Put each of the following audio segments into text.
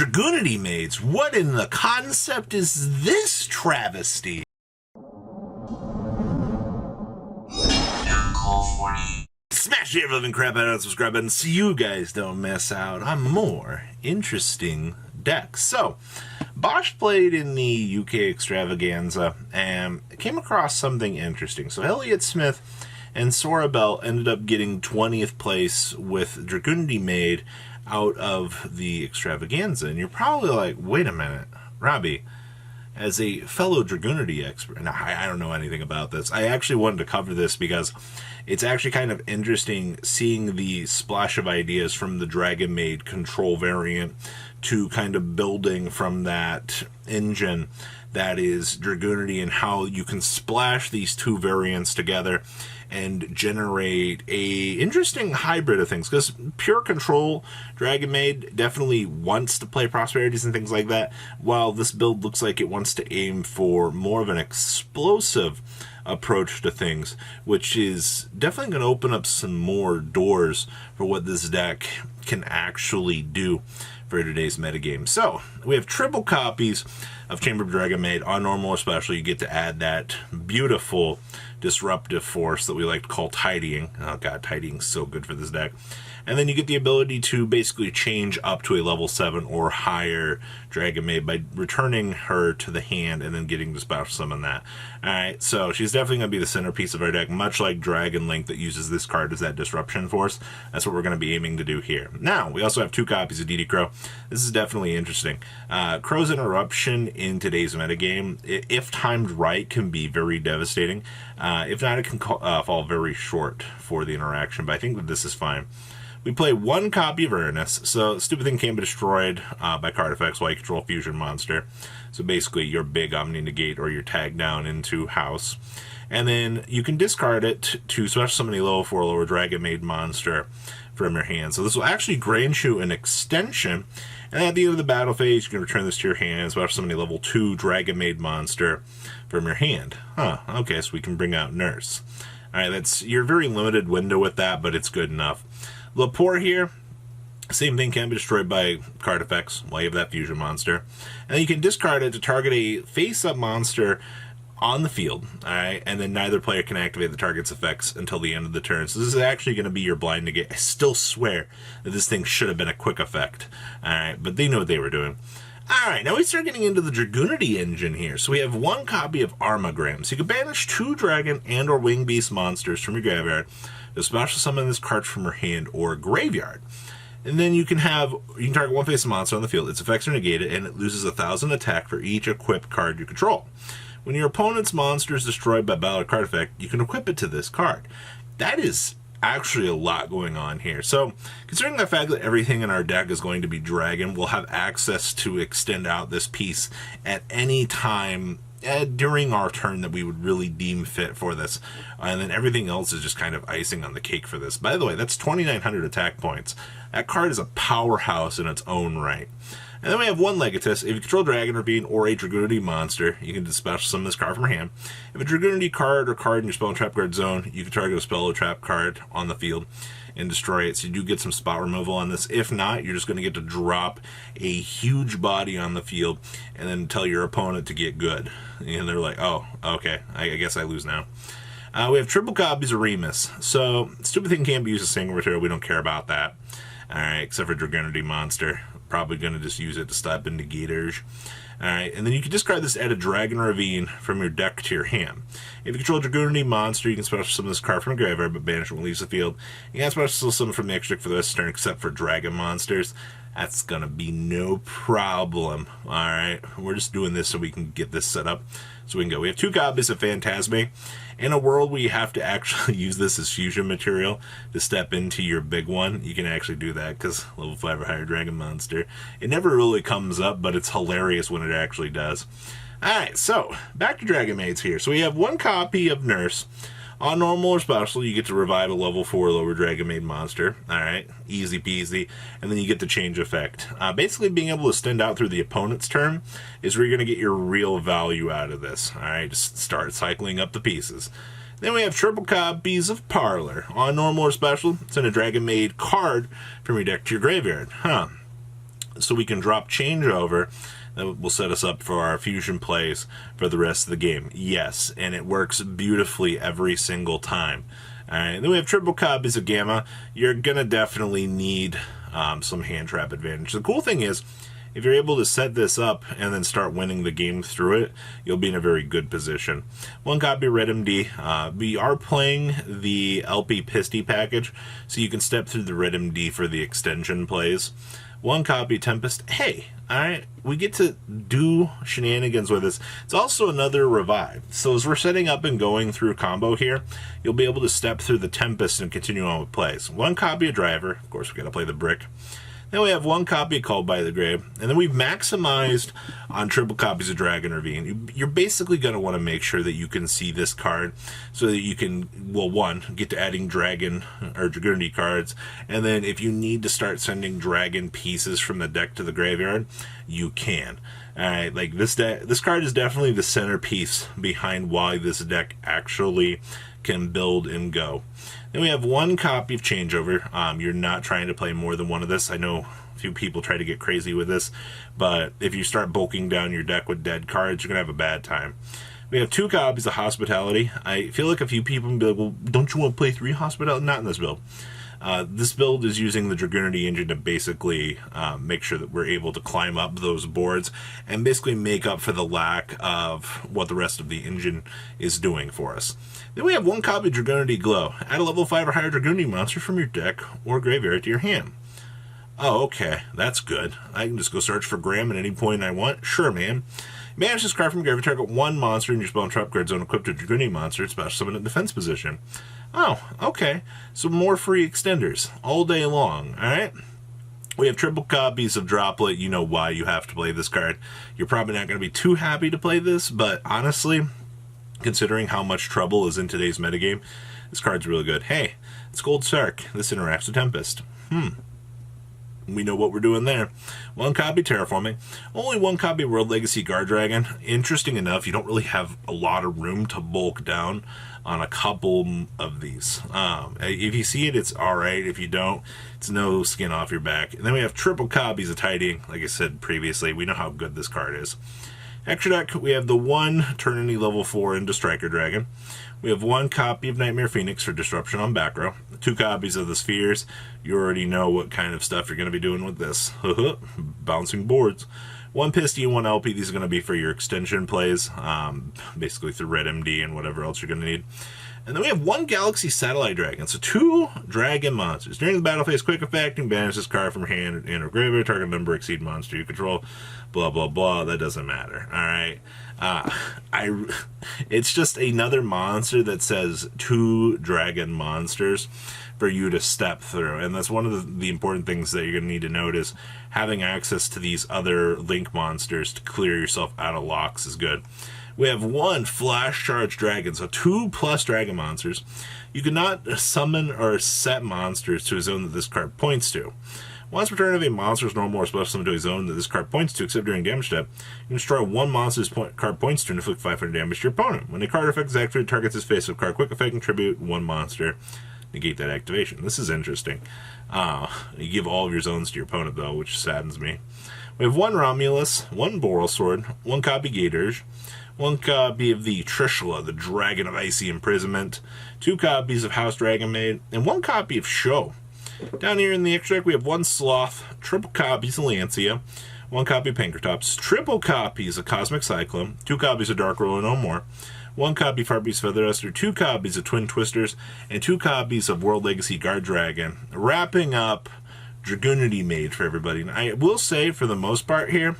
Dragunitymaids, what in the concept is this travesty? Smash the ever-living crap out of that subscribe button so you guys don't miss out on more interesting decks. So, Bosch played in the UK extravaganza and came across something interesting. So, Elliott Smith and Sora Bell ended up getting 20th place with Dragunitymaids out of the extravaganza. And you're probably like, wait a minute, Robbie, as a fellow Dragunity expert, and I don't know anything about this. I actually wanted to cover this because it's actually kind of interesting seeing the splash of ideas from the Dragonmaid control variant to kind of building from that engine that is Dragunity, and how you can splash these two variants together and generate a interesting hybrid of things. Because pure control Dragonmaid definitely wants to play prosperities and things like that, while this build looks like it wants to aim for more of an explosive approach to things, which is definitely going to open up some more doors for what this deck can actually do for today's metagame. So, we have triple copies of Chamber of Dragonmaid. On normal or special, you get to add that beautiful disruptive force that we like to call tidying. Oh god, tidying's so good for this deck. And then you get the ability to basically change up to a level 7 or higher Dragonmaid by returning her to the hand and then getting to special summon that. Alright, so she's definitely going to be the centerpiece of our deck, much like Dragon Link that uses this card as that disruption force. That's what we're going to be aiming to do here. Now, we also have two copies of DD Crow. This is definitely interesting. Crow's Interruption in today's metagame, if timed right, can be very devastating. If not, it can fall very short for the interaction, but I think that this is fine. We play one copy of Earnest, so stupid thing can be destroyed by card effects while you control fusion monster. So basically your big Omni Negate or your tag down into house. And then you can discard it to special summon a level 4 lower Dragonmaid monster from your hand. So this will actually grant you an extension, and at the end of the battle phase you can return this to your hand, special summon a level 2 Dragonmaid monster from your hand. Okay, so we can bring out Nurse. Alright, that's your very limited window with that, but it's good enough. Lepore here, same thing, can be destroyed by card effects while you have that fusion monster. And then you can discard it to target a face-up monster on the field, alright, and then neither player can activate the target's effects until the end of the turn. So this is actually going to be your blind negate. I still swear that this thing should have been a quick effect, alright, but they know what they were doing. Alright, now we start getting into the Dragunity engine here. So we have one copy of Armagram. So you can banish 2 dragon and or wing beast monsters from your graveyard to special summon this card from your hand or graveyard. And then you can target one face monster on the field, its effects are negated, and it loses 1,000 attack for each equipped card you control. When your opponent's monster is destroyed by battle or card effect, you can equip it to this card. That is actually a lot going on here. So, considering the fact that everything in our deck is going to be dragon, we'll have access to extend out this piece at any time during our turn that we would really deem fit for this. And then everything else is just kind of icing on the cake for this. By the way, that's 2,900 attack points. That card is a powerhouse in its own right. And then we have one Legatus. If you control Dragon Ravine or a Dragunity monster, you can special summon this card from your hand. If a Dragunity card or card in your spell and trap guard zone, you can target a spell or trap card on the field and destroy it. So you do get some spot removal on this. If not, you're just going to get to drop a huge body on the field and then tell your opponent to get good. And they're like, oh, okay, I guess I lose now. We have triple copies of Remus. So, stupid thing can't be used as single material. We don't care about that. Alright, except for Dragunity monster. Probably going to just use it to stop into gators. Alright, and then you can discard this to add a Dragon Ravine from your deck to your hand. If you control a Dragunity monster, you can special summon this card from your graveyard, but banish it when it leaves the field. You can special summon from the extra deck for the rest of the turn, except for dragon monsters. That's going to be no problem. Alright, we're just doing this so we can get this set up. So we can go. We have 2 copies of Phantasme. In a world where you have to actually use this as fusion material to step into your big one, you can actually do that because level 5 or higher dragon monster. It never really comes up, but it's hilarious when it actually does. Alright, so back to Dragonmaids here. So we have one copy of Nurse. On normal or special, you get to revive a level 4 lower Dragonmaid monster. Alright, easy peasy. And then you get the change effect. Basically, being able to extend out through the opponent's turn is where you're going to get your real value out of this. Alright, just start cycling up the pieces. Then we have triple copies of Parlor. On normal or special, send a Dragonmaid card from your deck to your graveyard. so we can drop changeover. That will set us up for our fusion plays for the rest of the game. Yes, and it works beautifully every single time. Alright, then we have triple copies of Gamma. You're going to definitely need some hand trap advantage. The cool thing is, if you're able to set this up and then start winning the game through it, you'll be in a very good position. One copy Red MD. We are playing the LP Pisty package, so you can step through the Red MD for the extension plays. One copy Tempest. Hey, alright, we get to do shenanigans with this. It's also another revive. So as we're setting up and going through combo here, you'll be able to step through the Tempest and continue on with plays. One copy of Driver. Of course, we got to play the Brick. Then we have one copy Called by the Grave, and then we've maximized on triple copies of Dragon Ravine. You're basically going to want to make sure that you can see this card so that you can, well, one, get to adding Dragon or Dragunity cards, and then if you need to start sending Dragon pieces from the deck to the graveyard, you can. Alright, like this card is definitely the centerpiece behind why this deck actually can build and go. Then we have one copy of Changeover. You're not trying to play more than one of this. I know a few people try to get crazy with this, but if you start bulking down your deck with dead cards, you're going to have a bad time. We have two copies of Hospitality. I feel like a few people will be like, well, don't you want to play 3 Hospitality? Not in this build. This build is using the Dragunity engine to basically make sure that we're able to climb up those boards and basically make up for the lack of what the rest of the engine is doing for us. Then we have one copy of Dragunity Glow. Add a level 5 or higher Dragunity monster from your deck or graveyard to your hand. Oh, okay. That's good. I can just go search for Graham at any point I want. Sure, man. Banish this card from graveyard. Target one monster in your spell and trap card zone equipped to Dragunity monster. It's special summon in defense position. Oh, okay. So more free extenders all day long. Alright? We have triple copies of Droplet. You know why you have to play this card. You're probably not going to be too happy to play this, but honestly, considering how much trouble is in today's metagame, this card's really good. Hey, it's Gold Sark. This interacts with Tempest. We know what we're doing there. One copy Terraforming. Only one copy World Legacy Guard Dragon. Interesting enough, you don't really have a lot of room to bulk down on a couple of these. If you see it, it's alright. If you don't, it's no skin off your back. And then we have triple copies of Tidying. Like I said previously, we know how good this card is. Extra deck, we have the one Eternity level 4 into Striker Dragon. We have one copy of Nightmare Phoenix for Disruption on back row. 2 copies of the Spheres. You already know what kind of stuff you're going to be doing with this. Bouncing boards. One Pisty and one LP. These are going to be for your extension plays. Basically through Red MD and whatever else you're going to need. And then we have one Galaxy Satellite Dragon. So 2 Dragon monsters. During the battle phase, quick effect, and banish this card from your hand and or graveyard. Target number exceed monster you control. Blah, blah, blah. That doesn't matter. Alright. It's just another monster that says 2 Dragon monsters for you to step through. And that's one of the important things that you're going to need to note is having access to these other Link monsters to clear yourself out of locks is good. We have one Flash Charge Dragon, so 2+ Dragon monsters. You cannot summon or set monsters to a zone that this card points to. Once per turn of a monster's normal or special summon to a zone that this card points to, except during damage step, you can destroy one monster's card points to and inflict 500 damage to your opponent. When a card effect is activated, targets its face with card quick effect, contribute one monster. Negate that activation. This is interesting. You give all of your zones to your opponent, though, which saddens me. We have one Romulus, one Boral Sword, one copy Gatorge, one copy of the Trishula, the Dragon of Icy Imprisonment, 2 copies of House Dragonmaid, and 1 copy of Show. Down here in the extra deck, we have 1 Sloth, triple copies of Lancia, 1 copy of Pankratops, triple copies of Cosmic Cyclone, 2 copies of Dark Roller No More, 1 copy of Harpy's Feather Duster, 2 copies of Twin Twisters, and 2 copies of World Legacy Guard Dragon, wrapping up Dragunitymaids for everybody. And I will say, for the most part here,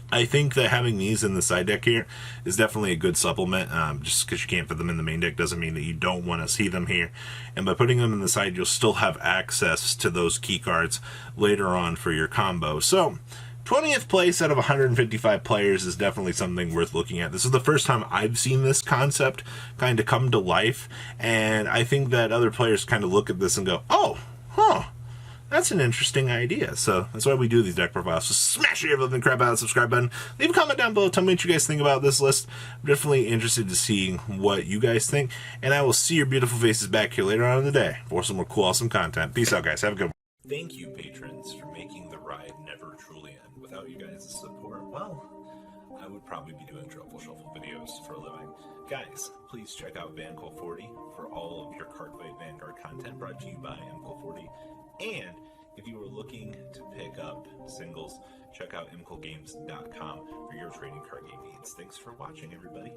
I think that having these in the side deck here is definitely a good supplement. Just because you can't put them in the main deck doesn't mean that you don't want to see them here. And by putting them in the side, you'll still have access to those key cards later on for your combo. So, 20th place out of 155 players is definitely something worth looking at. This is the first time I've seen this concept kind of come to life. And I think that other players kind of look at this and go, oh, huh. That's an interesting idea. So that's why we do these deck profiles. So smash your living crap out of the subscribe button. Leave a comment down below. Tell me what you guys think about this list. I'm definitely interested to see what you guys think. And I will see your beautiful faces back here later on in the day for some more cool, awesome content. Peace out, guys. Have a good one. Thank you, patrons, for making the ride never truly end. Without you guys' support, well, I would probably be doing Truffle Shuffle videos for a living. Guys, please check out Vanquill40 for all of your Cardfight Vanguard content brought to you by Vanquill40. And if you are looking to pick up singles, check out mquillgames.com for your trading card game needs. Thanks for watching, everybody.